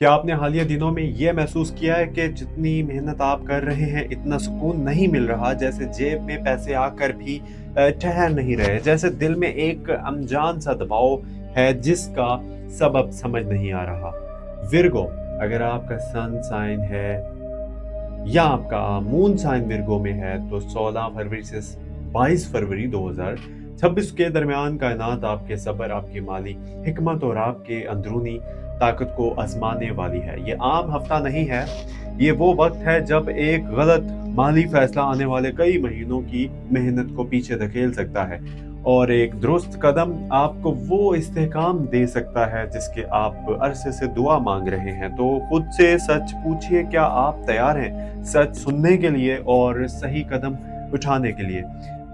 क्या आपने हालिया दिनों में ये महसूस किया है कि जितनी मेहनत आप कर रहे हैं इतना सुकून नहीं मिल रहा, जैसे जेब में पैसे आकर भी ठहर नहीं रहे, जैसे दिल में एक अनजान सा दबाव है जिसका सबब समझ नहीं आ रहा। विर्गो, अगर आपका सन साइन है या आपका मून साइन विर्गो में है तो 16 फरवरी से 22 फरवरी 2026 के दरमियान कायनात आपके सब्र, आपकी माली हिकमत और आपके अंदरूनी ताकत को आजमाने वाली है। ये आम हफ्ता नहीं है, ये वो वक्त है जब एक गलत माली फैसला आने वाले कई महीनों की मेहनत को पीछे धकेल सकता है और एक दुरुस्त कदम आपको वो इस्तेहकाम दे सकता है जिसके आप अरसे से दुआ मांग रहे हैं। तो खुद से सच पूछिए, क्या आप तैयार हैं सच सुनने के लिए और सही कदम उठाने के लिए?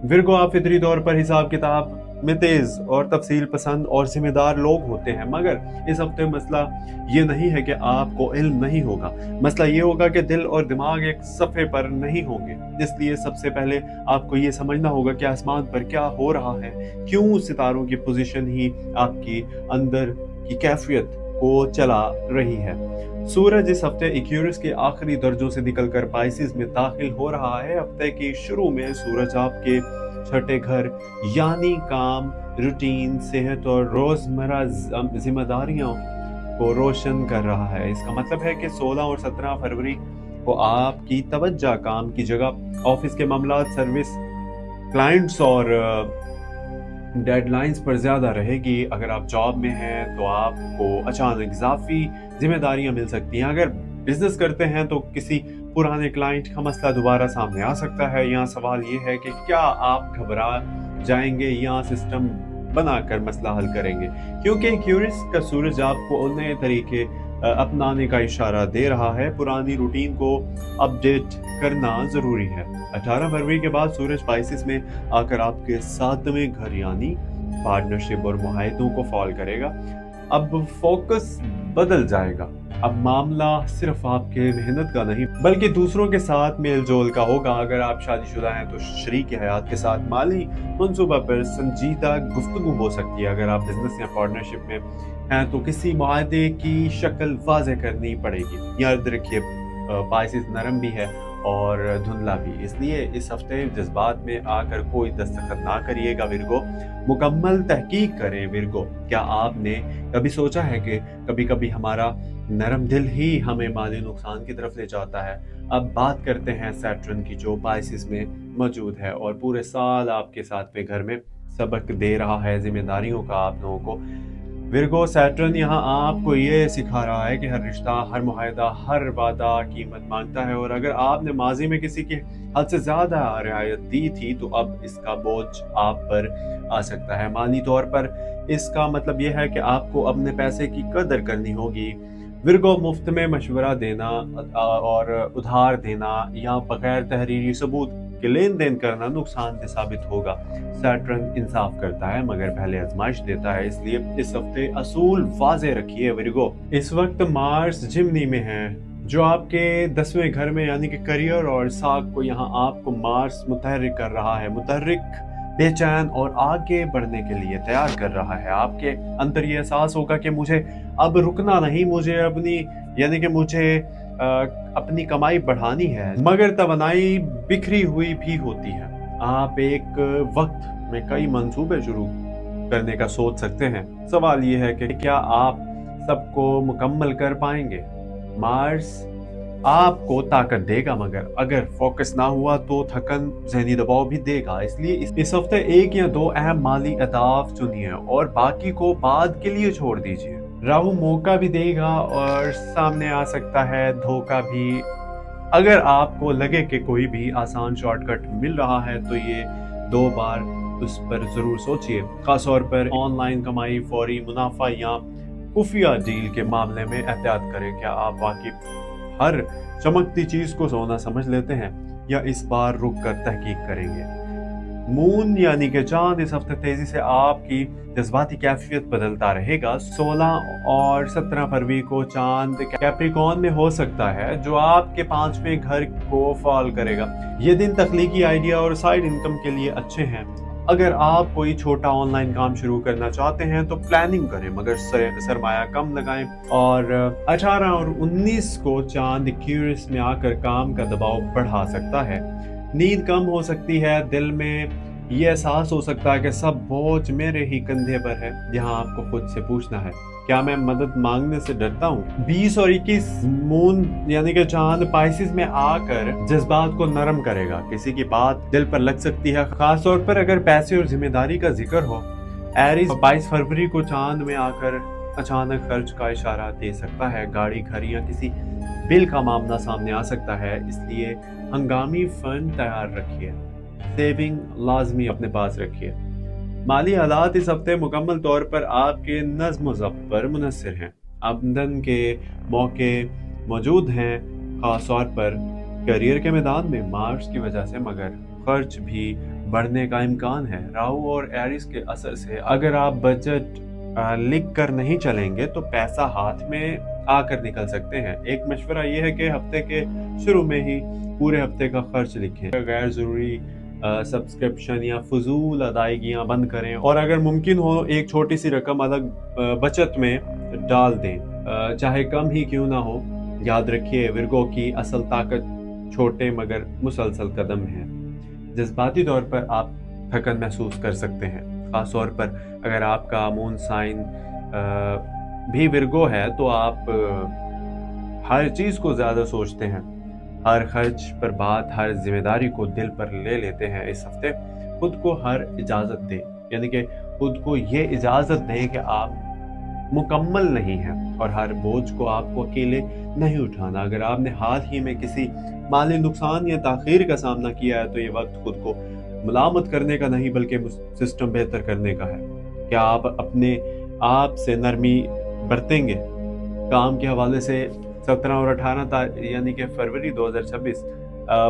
विर्गो, आप फितरी तौर पर हिसाब किताब में तेज और तफसील पसंद और जिम्मेदार लोग होते हैं, मगर इस हफ्ते मसला ये नहीं है कि आपको इल्म नहीं होगा, मसला ये होगा कि दिल और दिमाग एक सफ़े पर नहीं होंगे। इसलिए सबसे पहले आपको ये समझना होगा कि आसमान पर क्या हो रहा है, क्यों सितारों की पोजीशन ही आपकी अंदर की कैफियत को चला रही है। सूरज इस हफ्ते एक्यूरियस के आखिरी दर्जों से निकलकर पाइसिस में दाखिल हो रहा है। हफ्ते के शुरू में सूरज आपके छठे घर यानी काम, रूटीन, सेहत और रोजमर्रा जिम्मेदारियों को रोशन कर रहा है। इसका मतलब है कि 16 और 17 फरवरी को आपकी तवज्जो काम की जगह ऑफिस के मामलात, सर्विस, क्लाइंट्स और डेडलाइंस पर ज़्यादा रहेगी। अगर आप जॉब में हैं तो आपको अचानक इजाफी जिम्मेदारियां मिल सकती हैं। अगर बिजनेस करते हैं तो किसी पुराने क्लाइंट का मसला दोबारा सामने आ सकता है। यहाँ सवाल ये है कि क्या आप घबरा जाएंगे या सिस्टम बनाकर मसला हल करेंगे, क्योंकि क्यूरियस का सूरज आपको नए तरीके अपनाने का इशारा दे रहा है। पुरानी रूटीन को अपडेट करना ज़रूरी है। 18 फरवरी के बाद सूरज पाइसिस में आकर आपके 7वें घर यानी पार्टनरशिप और मुआहदों को फॉल करेगा। अब फोकस बदल जाएगा। अब मामला सिर्फ आपके मेहनत का नहीं बल्कि दूसरों के साथ मेल जोल का होगा। अगर आप शादीशुदा हैं तो शरीक हयात के साथ माली मंसूबा पर संजीदा गुफ्तगू हो सकती है। अगर आप बिजनेस या पार्टनरशिप में हैं तो किसी मुआहदे की शक्ल वाज़ेह करनी पड़ेगी। याद रखिए, पाइसिस नरम भी है और धुंधला भी, इसलिए इस हफ्ते जज्बात में आकर कोई दस्तखत ना करिएगा। विर्गो, मुकम्मल तहकीक करें। विर्गो, क्या आपने कभी सोचा है कि कभी कभी हमारा नरम दिल ही हमें माली नुकसान की तरफ ले जाता है? अब बात करते हैं सैटर्न की, जो पाइसिस में मौजूद है और पूरे साल आपके 7वें घर में सबक दे रहा है जिम्मेदारियों का आप लोगों को। विर्गो, सैटर्न यहाँ आपको ये सिखा रहा है कि हर रिश्ता, हर मुआहदा, हर वादा कीमत मांगता है और अगर आपने माजी में किसी की हद से ज़्यादा रियायत दी थी तो अब इसका बोझ आप पर आ सकता है। माली तौर पर इसका मतलब यह है कि आपको अपने पैसे की कदर करनी होगी। विर्गो, मुफ्त में मशवरा देना और उधार देना या बगैर तहरीरी सबूत के लेन देन करना नुकसानदेह साबित होगा। सैटर्न इंसाफ करता है मगर पहले आजमाइश देता है, इसलिए इस हफ्ते असूल वाज़े रखिए। विर्गो, इस वक्त मार्स जिमनी में है जो आपके 10वें घर में यानी कि करियर और साख को यहाँ आपको मार्स मुतहर्रिक कर रहा है। मुतहर्रिक, बेचैन और आगे बढ़ने के लिए तैयार कर रहा है। आपके अंदर ये एहसास होगा कि मुझे अब रुकना नहीं, मुझे अपनी कमाई बढ़ानी है, मगर तवानाई बिखरी हुई भी होती है। आप एक वक्त में कई मंसूबे शुरू करने का सोच सकते हैं। सवाल ये है कि क्या आप सबको मुकम्मल कर पाएंगे? मार्स आपको ताकत देगा मगर अगर फोकस ना हुआ तो थकन, ज़हनी दबाव भी देगा। इसलिए इस हफ्ते 1 या 2 अहम माली अहदाफ चुनिए और बाकी को बाद के लिए छोड़ दीजिए। राहु मौका भी देगा और सामने आ सकता है धोखा भी। अगर आपको लगे कि कोई भी आसान शॉर्टकट मिल रहा है तो ये 2 बार उस पर जरूर सोचिए, खासतौर पर ऑनलाइन कमाई, फौरी मुनाफा या खुफिया डील के मामले में एहतियात करें। क्या आप वाकई हर चमकती चीज को सोना समझ लेते हैं या इस बार रुक कर तहकीक करेंगे? मून यानी कि चांद इस हफ्ते तेजी से आपकी जज्बाती कैफियत बदलता रहेगा। 16 और 17 फरवरी को चांद कैप्रिकॉर्न में हो सकता है जो आपके 5वें घर को फॉल करेगा। ये दिन तख्लीकी आइडिया और साइड इनकम के लिए अच्छे हैं। अगर आप कोई छोटा ऑनलाइन काम शुरू करना चाहते हैं तो प्लानिंग करें, मगर सरमाया कम लगाएं। और 18 और 19 को चांद एक्यूरियस में आकर काम का दबाव बढ़ा सकता है। नींद कम हो सकती है, दिल में ये एहसास हो सकता है कि सब बोझ मेरे ही कंधे पर है। यहाँ आपको खुद से पूछना है, क्या मैं मदद मांगने से डरता हूँ? 20 और 21 मून यानी कि चांद पाइसिस में आकर जज्बात को नरम करेगा। किसी की बात दिल पर लग सकती है, खास तौर पर अगर पैसे और जिम्मेदारी का जिक्र हो। एरीज 22 फरवरी को चांद में आकर अचानक खर्च का इशारा दे सकता है। गाड़ी, घर या किसी बिल का मामला सामने आ सकता है, इसलिए हंगामी फंड तैयार रखिए। सेविंग लाजमी अपने पास रखिए। माली हालात इस हफ्ते मुकम्मल तौर पर आपके नज़्म ज़ब्त पर मुनहसर हैं। आमदन के मौके मौजूद हैं, खास तौर पर करियर के मैदान में मार्च की वजह से, मगर खर्च भी बढ़ने का इम्कान है। राहु और एरिस के असर से अगर आप बजट लिख कर नहीं चलेंगे तो पैसा हाथ में आकर निकल सकते हैं। एक मशवरा ये है कि हफ्ते के शुरू में ही पूरे हफ्ते का खर्च लिखें। गैर ज़रूरी सब्सक्रिप्शन या फजूल अदायगियाँ बंद करें, और अगर मुमकिन हो एक छोटी सी रकम अलग बचत में डाल दें, चाहे कम ही क्यों ना हो। याद रखिए, विर्गो की असल ताकत छोटे मगर मुसलसल कदम है। जज्बाती तौर पर आप थकन महसूस कर सकते हैं, खास तौर पर अगर आपका मून साइन भी विर्गो है तो आप हर चीज़ को ज़्यादा सोचते हैं, हर खर्च पर बात, हर जिम्मेदारी को दिल पर ले लेते हैं। इस हफ्ते खुद को हर इजाज़त दें, यानी कि खुद को ये इजाज़त दें कि आप मुकम्मल नहीं हैं और हर बोझ को आपको अकेले नहीं उठाना। अगर आपने हाल ही में किसी माली नुकसान या ताख़ीर का सामना किया है तो ये वक्त खुद को मुलामत करने का नहीं बल्कि सिस्टम बेहतर करने का है। क्या आप अपने आप से नरमी बरतेंगे? काम के हवाले से 17 और 18 यानी कि फरवरी 2026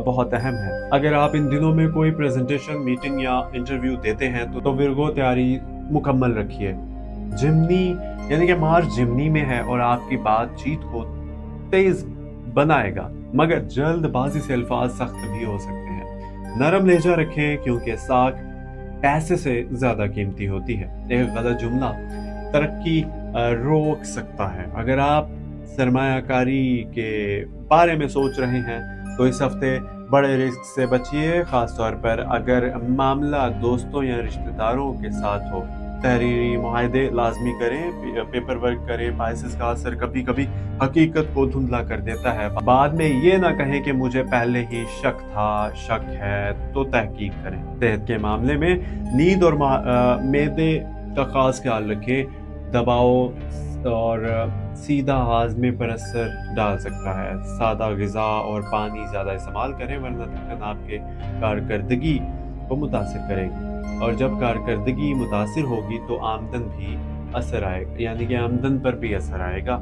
बहुत अहम है। अगर आप इन दिनों में कोई प्रेजेंटेशन, मीटिंग या इंटरव्यू देते हैं तो विर्गो तैयारी मुकम्मल रखिए। जिमनी यानी कि मार्च जिमनी में है और आपकी बातचीत को तेज बनाएगा, मगर जल्दबाजी से अल्फाज सख्त भी हो सकते हैं। नरम लहजा रखें क्योंकि साख पैसे से ज्यादा कीमती होती है। एक गलत जुमला तरक्की रोक सकता है। अगर आप सरमायाकारी के बारे में सोच रहे हैं तो इस हफ्ते बड़े रिस्क से बचिए, खास तौर पर अगर मामला दोस्तों या रिश्तेदारों के साथ हो। तहरीरी मुआहदे लाजमी करें, पेपर वर्क करें। पाइसेस का असर कभी कभी हकीकत को धुंधला कर देता है। बाद में ये ना कहें कि मुझे पहले ही शक था। शक है तो तहकीक करें। सेहत के मामले में नींद और मैदे का खास ख्याल रखें। दबाव और सीधा हाजमे पर असर डाल सकता है। सादा ग़िज़ा और पानी ज़्यादा इस्तेमाल करें, वरना थकन आपके कारकर्दगी को मुतासिर करेगी, और जब कारकर्दगी मुतासिर होगी तो आमदन भी असर आएगा, यानी कि आमदन पर भी असर आएगा।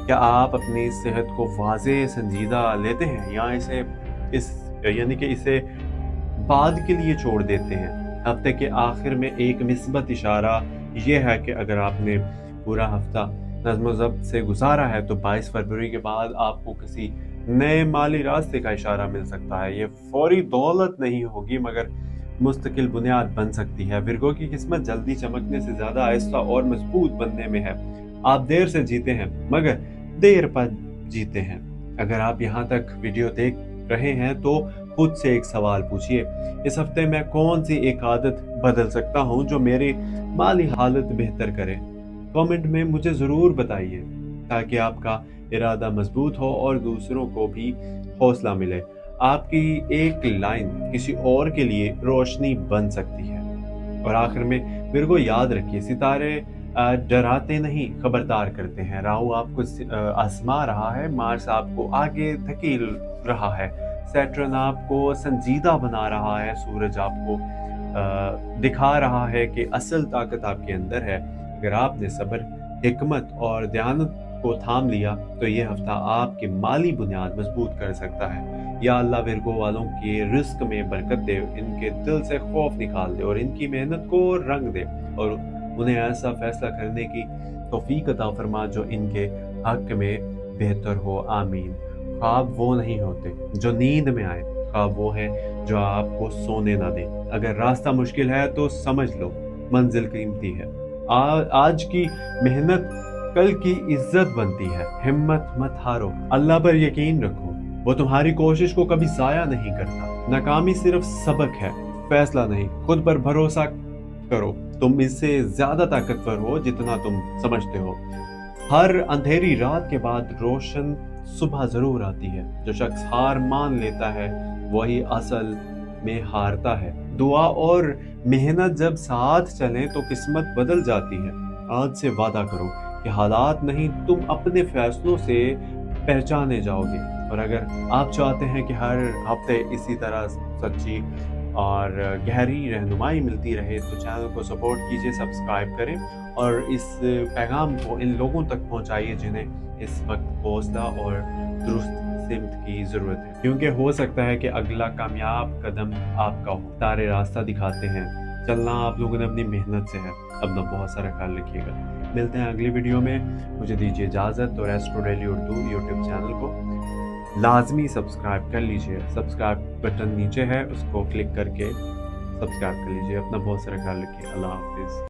क्या आप अपनी सेहत को वाज़े संजीदा लेते हैं या इसे बाद के लिए छोड़ देते हैं? हफ्ते के आखिर में एक मिस्बत इशारा यह है कि अगर आपने पूरा हफ्ता नज़्म ज़ब्त से गुजारा है तो 22 फरवरी के बाद आपको किसी नए माली रास्ते का इशारा मिल सकता है। ये फौरी दौलत नहीं होगी मगर मुस्तकिल बुनियाद बन सकती है। विर्गो की किस्मत जल्दी चमकने से ज्यादा आहिस्ता और मजबूत बनने में है। आप देर से जीते हैं मगर देर पर जीते हैं। अगर आप यहाँ तक वीडियो देख रहे हैं तो खुद से एक सवाल पूछिए, इस हफ्ते मैं कौन सी एक आदत बदल सकता हूँ जो मेरी माली हालत बेहतर करे? कमेंट में मुझे ज़रूर बताइए ताकि आपका इरादा मजबूत हो और दूसरों को भी हौसला मिले। आपकी एक लाइन किसी और के लिए रोशनी बन सकती है। और आखिर में विर्गो याद रखिए, सितारे डराते नहीं खबरदार करते हैं। राहु आपको आजमा रहा है, मार्स आपको आगे धकेल रहा है, सैटर्न आपको संजीदा बना रहा है, सूरज आपको दिखा रहा है कि असल ताकत आपके अंदर है। अगर आपने सब्र, हिकमत और दयानत को थाम लिया तो ये हफ्ता आपकी माली बुनियाद मजबूत कर सकता है। या अल्लाह विर्गो वालों के रिस्क में बरकत दे, इनके दिल से खौफ निकाल दे और इनकी मेहनत को रंग दे, और उन्हें ऐसा फैसला करने की तौफीक अता फरमा जो इनके हक में बेहतर हो। आमीन। ख्वाब वो नहीं होते जो नींद में आए, ख्वाब वो हैं जो आपको सोने ना दें। अगर रास्ता मुश्किल है तो समझ लो मंजिल कीमती है। आज की मेहनत कल की इज्जत बनती है। हिम्मत मत हारो, अल्लाह पर यकीन रखो, वो तुम्हारी कोशिश को कभी ज़ाया नहीं करता। नाकामी सिर्फ सबक है, फैसला नहीं। खुद पर भरोसा करो, तुम इससे ज्यादा ताकतवर हो जितना तुम समझते हो। हर अंधेरी रात के बाद रोशन सुबह जरूर आती है। जो शख्स हार मान लेता है वही असल में हारता है। दुआ और मेहनत जब साथ चलें तो किस्मत बदल जाती है। आज से वादा करो कि हालात नहीं, तुम अपने फैसलों से पहचाने जाओगे। और अगर आप चाहते हैं कि हर हफ्ते इसी तरह सच्ची और गहरी रहनुमाई मिलती रहे तो चैनल को सपोर्ट कीजिए, सब्सक्राइब करें और इस पैगाम को इन लोगों तक पहुंचाइए जिन्हें इस वक्त हौसला और दुरुस्त सिमत की ज़रूरत है, क्योंकि हो सकता है कि अगला कामयाब कदम आपका हो। तारे रास्ता दिखाते हैं, चलना आप लोगों ने अपनी मेहनत से है। अपना बहुत सारा ख्याल रखिएगा। मिलते हैं अगली वीडियो में। मुझे दीजिए इजाज़त और astro daily Urdu YouTube channel को लाजमी सब्सक्राइब कर लीजिए। सब्सक्राइब बटन नीचे है, उसको क्लिक करके सब्सक्राइब कर लीजिए। अपना बहुत सारा ख्याल रखिए। अल्लाह हाफिज़।